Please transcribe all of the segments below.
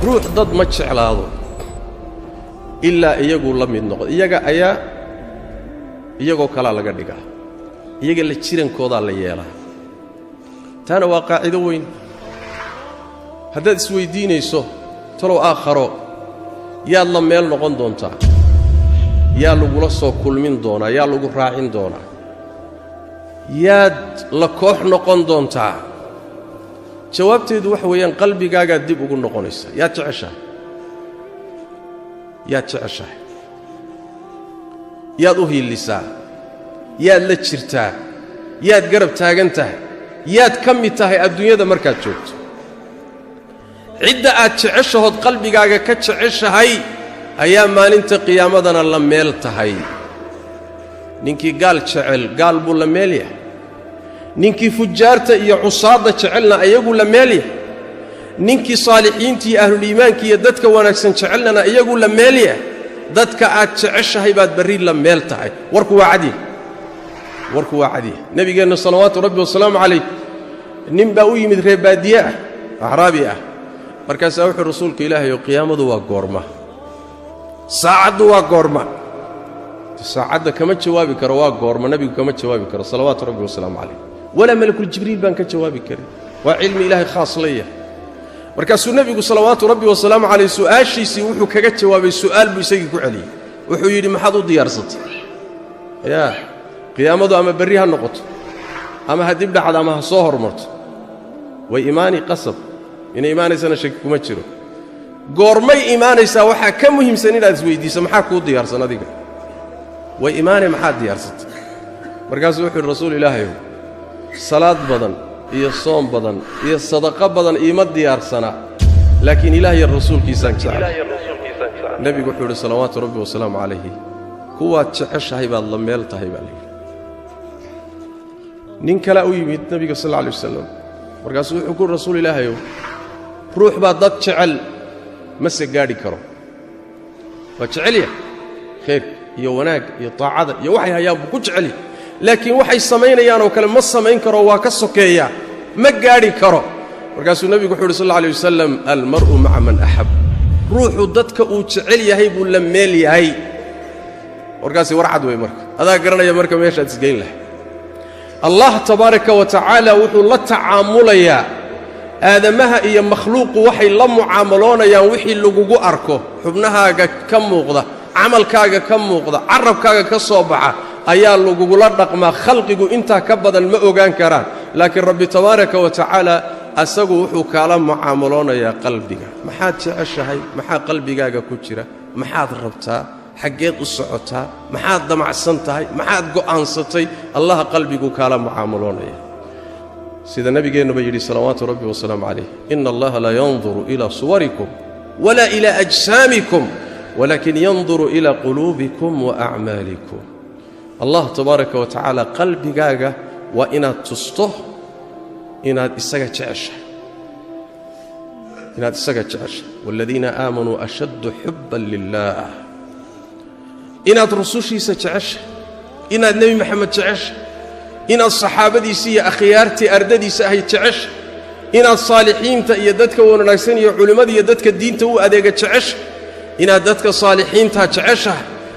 روح ضد ما جعلاده إلا إيجو لم ينقض إيجو كلا لقديقه إيجو اللي تشيرن كودا اللي يلا تانا واقع وين هذا سويدين يسو ترى آخره يا الله ميل نقون دونتا يا لو لصو كل من دونا يا لو راعين دونا يا لكوح نقون دونتا جوابتي دو وحويان قلبي قاعد ديب وقول نقونيسا يا تعشى يا ضهي اللسان يا لتشرتا يا تقرب تاغنته يا تكمي تاهي الدنيا دا مركات جوت عدة أتعشهد قلبي قاعد كتعشهاي أيام ما ننت قيامتنا لميل تهاي نينكي قال شعل قال بو لميليه نينكي فجارته يا عصاده شعلنا أيقو لميليه نينكي صالحين تي أهل الإيمان كي يددك ونكسن شعلنا أيقو لميليه ددك أتعشهاي بعد بريد لميل تهاي وركوا عدي نبي قالنا صلوات ربي والسلام عليه نمبأوي من ربادية أعرابية مركز أوحي الرسول كإلهي وقيامه waa goorma saacadu waa goorma saacada kama jawaabi karo waa goorma nabigu kama jawaabi karo salawaatu rabbi wa salaamu alayhi wala malakul jibriil baan ka jawaabi karin waa ilmi ilaahi khaas leeyahay markaas nabigu salawaatu rabbi wa salaamu alayhi su'aashiisi wuxuu kaga jawaabay su'aal buu isagii ku celiyay wuxuu yiri maxaad u diyaarsatay ya qiyaamadu ama bari ha noqoto ama hadib dhacdo ama soo hormarto way iimaani qasab in iimaanaysana shaki kuma jiro goormay iimaanaysaa waxa ka muhiimsan inaad isweydiiso maxaa ku diyaarsan adiga way iimaanay maxaa diyaarsatay markaas wuxuu rasuul ilaahay salaad badan iyo soom badan iyo sadaqa badan iima diyaarsana laakiin ilaahay rasuulkiisa jecel nabigu wuxuu yiri salawaatu rabbi wa salaamu alayhi kuwa jeceshahay baad la meel tahay baa nin kala u yimid nabiga sallallahu alayhi wasallam markaas wuxuu ku rasuul ilaahay ruux baa dad jecel ma sagaari karo waa jeceliya khayr iyo wanaag iyo taacada iyo waxay hayaan ku jeceli laakiin waxay sameeyaan oo kale ma sameyn karo waa ka sokeeya ma gaari karo markaasuu nabigu wuxuu sallallahu alayhi wasallam al mar'u ma'a man ahab ruuxu dadka uu jecel yahay buu la meel yahay warkaasi warcad way marka adaa garanaya marka meeshaad isgeyn lahayd Allah tabaaraka wa ta'ala wuxuu la tacaamulaya aadamaha iyo makhluuqu waxay la mucaamaloonayaan wixii lagugu arko xubnahaaga ka muuqda amalkaaga ka muuqda arabkaaga ka soo baxa ayaa lagugu la dhaqmaa khalqigu inta ka badan ma ogaan karaan laakiin rabbi tabaaraka wa ta'ala asagu wuxuu kala mucaamaloonaya qalbiga maxaad jeceshahay maxaa qalbigaaga ku jira maxaad rabtaa xageed u socotaa maxaad damacsan tahay maxaad go'aansatay allah qalbigu kala mucaamaloonaya سيدنا النبي يجري صلوات ربي والسلام عليه إن الله لا ينظر إلى صوركم ولا إلى أجسامكم ولكن ينظر إلى قلوبكم وأعمالكم الله تبارك وتعالى قلبي جاجة وإن تصطه إن تسجد والذين آمنوا أشد حبا لله إن رسوشي سجعش إن النبي محمد جعش إن الصحابة سي أخيارتي أرددي سهي تعش إن الصالحين يددك ونرسين علماء يددك الدين تو أديك تعش إن ددك صالحين تعشه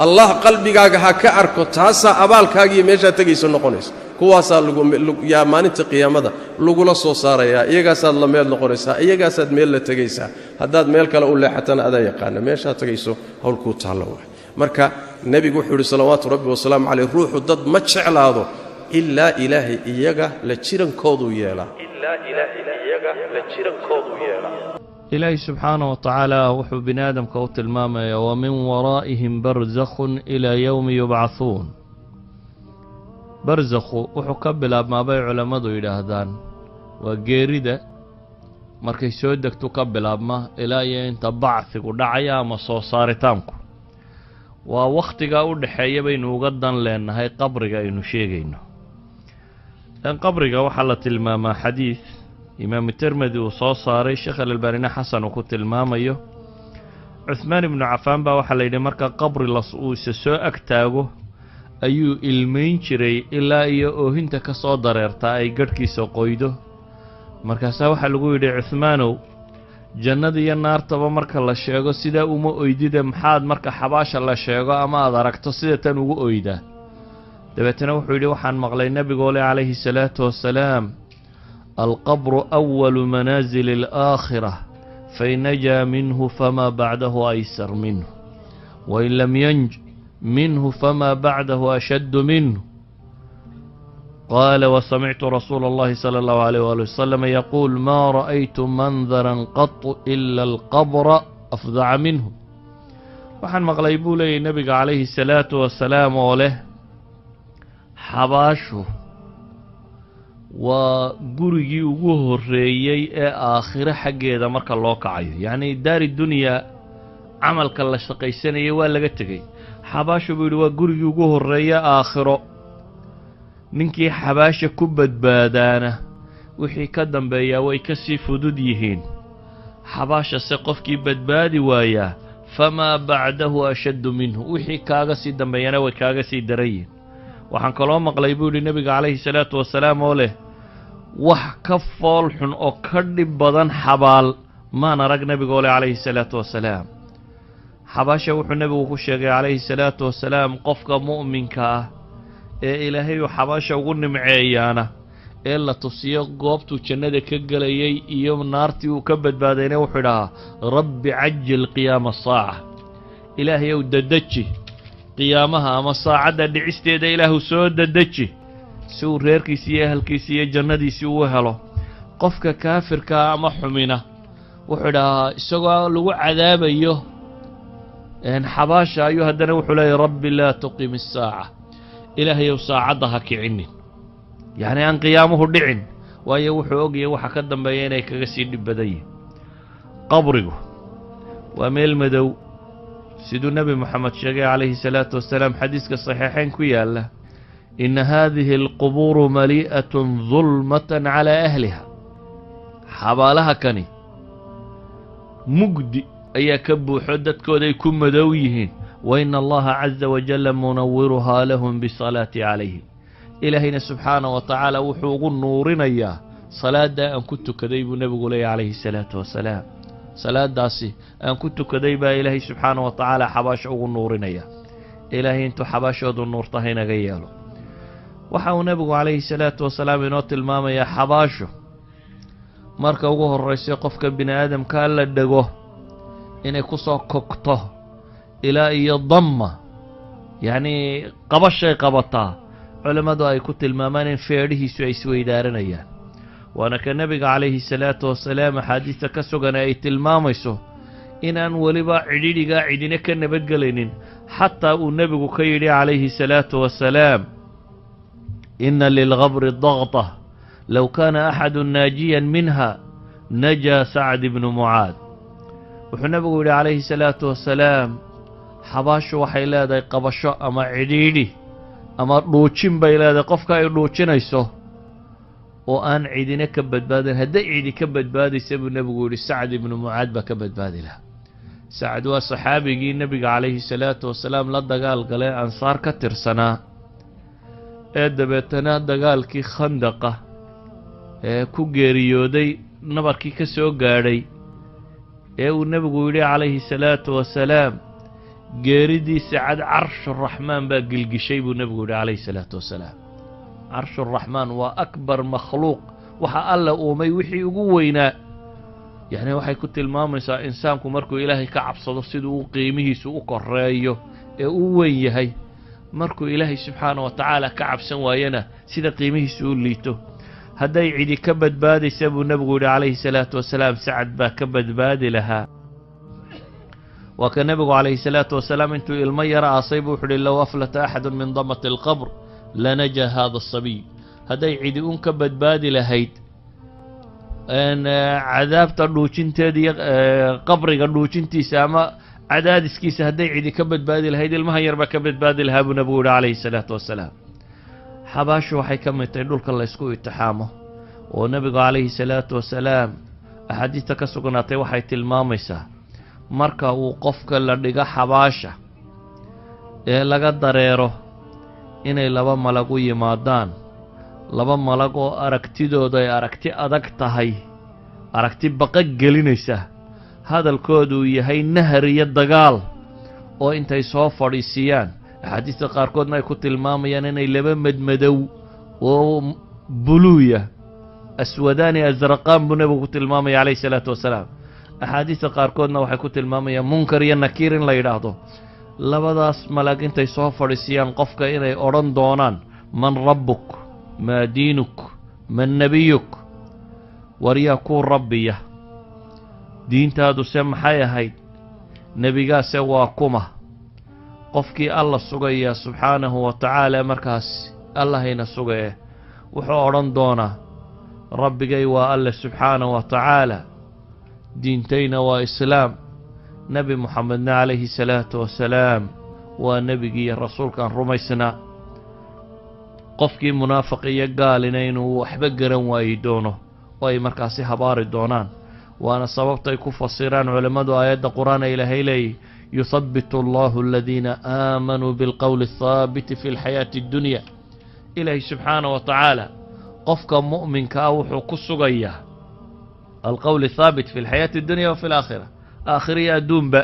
الله قلبك كأركو تاسا أبالك هاجي ميشا تجيس النقونيس كواسا يا مانت قيامة لقولا صوصارا يا إيجاسا الله ميل نقونيسا إيجاسا ميل تجيسا هداد ميل كلا أقول حتى أنا أدا يقانا ميشا تجيسو هول كوت الله مركا النبي يقول صلوات ربي والسلام عليه روح ضد ما تشعل هذا إلا إلهي إيجا لتشيرن كودو يلا إلهي سبحانه وتعالى وحو بنادم كوت الماما ومن ورائهم برزخ إلى يوم يبعثون برزخ وحو كبلا ما بي علماء إلى هذان وقيرده markay soo degto ka bilaabma ilaa iyo inta bacsigu dhacaya ama soo saaritaanku waa waqtiga u dhaxeeya baynu uga dan leenahay qabriga aynu sheegayno dan qabriga waxa la tilmaamaa xadiis imaam tirmidhi uu soo saaray sheekh al-albani xasan ku tilmaamayo Uthman ibn Affan baa waxa la yidhi marka qabri la soo agtaago ayuu ilmeyn jiray ilaa iyo oohinta ka soo dareerta ay gadhkiisa qoydo markaasaa waxaa lagu yidhi cuhmaanow jannada iyo naartaba marka la sheego sidaa uma oydide maxaad marka xabaasha la sheego ama aad aragto sida tan ugu oydaa dabeetana wuxuu yidhi waxaan maqlay nebigoole calayhi salaatu wassalaam alqabru awalu manaasili alaakhira fain najaa minhu famaa bacdahu aysar minhu wain lam yanj minhu famaa bacdahu ashaddu minhu قال وسمعت رسول الله صلى الله عليه وآله وسلم يقول ما رأيت منظرا قط إلا القبر أفظع منه waxaan maqlay buu leeyay nebiga calayhi salaatu wasalaam oo leh xabaashu waa gurigii ugu horreeyey ee aakhiro xaggeeda marka loo kacayo yacni daari dunyaa camalka la shaqaysanayay waa laga tegey xabaashu buu yidhi waa gurigii ugu horreeye aakhiro ninkii xabaasha ku badbaadaana wixii ka dambeeyaa way ka sii fudud yihiin xabaashase qofkii badbaadi waayaa famaa bacdahu ashaddu minhu wixii kaaga sii dambeeyana way kaaga sii daran yihiin waxaan kaloo maqlay buu yidhi nebiga calayhi salaatu wasalaam oo leh wax ka fool xun oo ka dhib badan xabaal maan arag nebiga oo leh calayhi salaatu wasalaam xabaasha wuxuu nebigu ku sheegay calayhi salaatu wasalaam qofka mu'minka ah ee ilaahay uu xabaasha ugu nimceeyaana ee la tusiyo goobtuu jannada ka gelayay iyo naartii uu ka badbaadayna wuxuu idhahaa rabbi cajil qiyaama asaaca ilaahay ow dadeji qiyaamaha ama saacadda dhicisteeda ilaahu soo dadeji si uu reerkiisi iyo ehelkiisi iyo jannadiisii uu helo qofka kaafirkaa ama xumina wuxuu idhahaa isagoo lagu cadaabayo xabaasha ayuu haddana wuxuu leeyahy rabbi laa tuqim isaaca ilaahayow saacadda ha kicinin yacni aan qiyaamuhu dhicin waayo wuxuu ogyahay waxa ka dambeeya inay kaga sii dhib badan yihin qabrigu waa meel madow siduu nebi moxamed sheegay calayhi salaatu wasalaam xadiiska saxiixayn ku yaalla ina haadihi alqubuuru malii'atun dulmatan calaa ahliha xabaalaha kani mugdi ayaa ka buuxo dadkooday ku madow yihiin waina allaha caza wajalla munawiruhaa lahum bisalaati calayhim ilaahayna subxaana wa tacaala wuxuu ugu nuurinayaa salaaddaa aan ku tukaday buu nebigu leeyahy calayhi salaatu wasalaam salaadaasi aan ku tukaday baa ilaahay subxaana wa tacaala xabaasha ugu nuurinaya ilaahay intuu xabaashoodu nuurta haynaga yeelo waxa uu nebigu calayhi salaatu wasalaam inoo tilmaamayaa xabaashu marka ugu horraysa qofka bini aadamkaa la dhego inay ku soo kogto ilaa iyo damma yacnii qabashay qabataa culammadu ay ku tilmaamaan in feedhihiisu ay isweydaaranayaan waana ka nebiga calayhi salaatu wasalaam axaadiista ka sugan ay tilmaamayso inaan weliba cidhidhigaa cidina ka nabadgelaynin xataa uu nebigu ka yidhi calayhi salaatu wasalaam ina lilqabri daqta low kaana axadu naajiyan minha najaa sacd ibnu mucaad wuxuu nebigu yidhi calayhi salaatu wasalaam xabaashu waxay leedahay qabasho ama cidhiidhi ama dhuujin bay leedahay qofka ay dhuujinayso oo aan cidina ka badbaadin hadday cidi ka badbaadaysa buu nebigu yidhi sacd ibnu mucaad baa ka badbaadi lahaa sacd waa saxaabigii nebiga calayhi salaatu wasalaam la dagaal galee ansaar ka tirsanaa ee dabeetana dagaalkii khandaqa ee ku geeriyooday nabarkii ka soo gaadhay ee uu nebigu yidhi calayhi salaatu wasalaam geeridiisa cad carshuraxmaan baa gilgishay buu nebigu yidhi calayhi salaatu wasalaam carshuraxmaan waa akbar makhluuq waxa alla uumay wixii ugu weynaa yacni waxay ku tilmaamaysaa insaanku markuu ilaahay ka cabsado siduu u qiimihiisu u koreeyo ee u weyn yahay markuu ilaahay subxaana wa tacaala ka cabsan waayana sida qiimihiisu u liito hadday cidi ka badbaadaysa buu nebigu yidhi calayhi salaatu wasalaam sacad baa ka badbaadi lahaa waa ka nebigu calayhi salaatu wasalaam intuu ilmo yara aasay buu wuxu uhi low aflata axadu min damati alqabr lanajaa hada asabiy hadday cidi un ka badbaadi lahayd cadaabta dhuujinteeda iyo qabriga dhuujintiisa ama cadaadiskiisa hadday cidi ka badbaadi lahayd ilmaha yar baa ka badbaadi lahaa buu nebigu yihi calayhi salaatu wasalaam xabaashu waxay ka mid tahay dhulka la ysku itixaamo oo nebigu calayhi salaatu wasalaam axaadiista ka sugnaatay waxay tilmaamaysaa marka uu qofka la dhigo xabaasha ee laga dareero inay laba malag u yimaadaan laba malag oo aragtidooda ay aragti adag tahay, aragti baqa gelinaysa, hadalkoodu yahay nahar iyo dagaal, oo intay soo fadhiisiyaan axaadiista qaarkoodna ay ku tilmaamayaan inay laba madmadow oo buluuya aswadaani asraqaan buu nebigu ku tilmaamaya calayhi salaatu wasalaam. axaadiista qaarkoodna waxay ku tilmaamayaan munkar iyo nakiir in la yidhaahdo. labadaas malag intay soo fadhiisiyaan qofka inay odhan doonaan man rabbuk, maa diinuk, man nebiyuk, waryaa kuu rabbiya, diintaaduse maxay ahayd, nebigaase waa kuma. qofkii alla sugaya subxaanahu wa tacaala markaas allahayna sugaye wuxuu odhan doonaa rabbigay waa alle subxaanahu wa tacaala, diintayna waa islaam, nebi muxamedna calayhi salaatu wasalaam waa nebigiiyo rasuulkaan rumaysnaa. qofkii munaafiq iyo gaalina inuu waxba garan waayi doono oo ay markaasi habaari doonaan. waana sababtay ku fasiraan culammadu aayadda qur-aan ee ilaahay leeyahy yuhabbitu allahu aladiina aamanuu bilqowli athaabiti fi lxayaati addunya. ilaahay subxaanahu wa tacaala qofka mu'minka ah wuxuu ku sugayaa alqowl athaabit fi lxayaati addunya wa fi alaakhira, aakhiriya adduunba.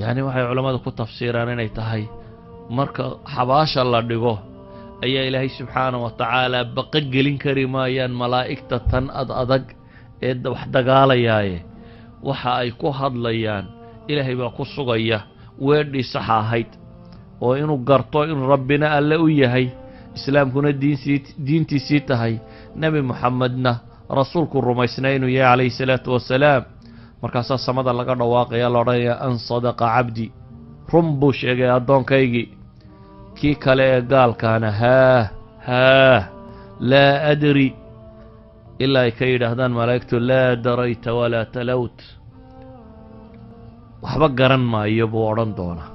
yacni waxay culammadu ku tafsiiraan inay tahay marka xabaasha la dhigo ayaa ilaahay subxaanahu wa tacaala baqa gelin kari maayaan malaa'igta tan adag ee wax dagaalayaaye waxa ay ku hadlayaan ilaahay baa ku sugaya weedhii saxa ahayd, oo inuu garto in rabbina alle u yahay, islaamkuna diintiisii tahay, nebi muxamedna rasuulku rumaysnaa inuu yahay calayhi salaatu wasalaam. markaasaa samada laga dhawaaqaya la odhanaya an sadaqa cabdi, run buu sheegay addoonkaygii. kii kale ee gaalkaana haa laa adri, ilaa ay ka yidhaahdaan malaa'igtu laa darayta walaa talowt, waxba garan maayo buu odhan doonaa.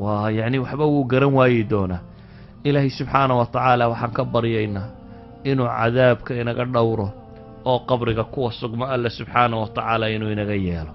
waa yacni waxba wuu garan waayi doonaa. ilaahay subxaana wa tacaala waxaan ka baryaynaa inuu cadaabka inaga dhowro oo qabriga kuwa sugma alle subxaana wa tacaala inuu inaga yeelo.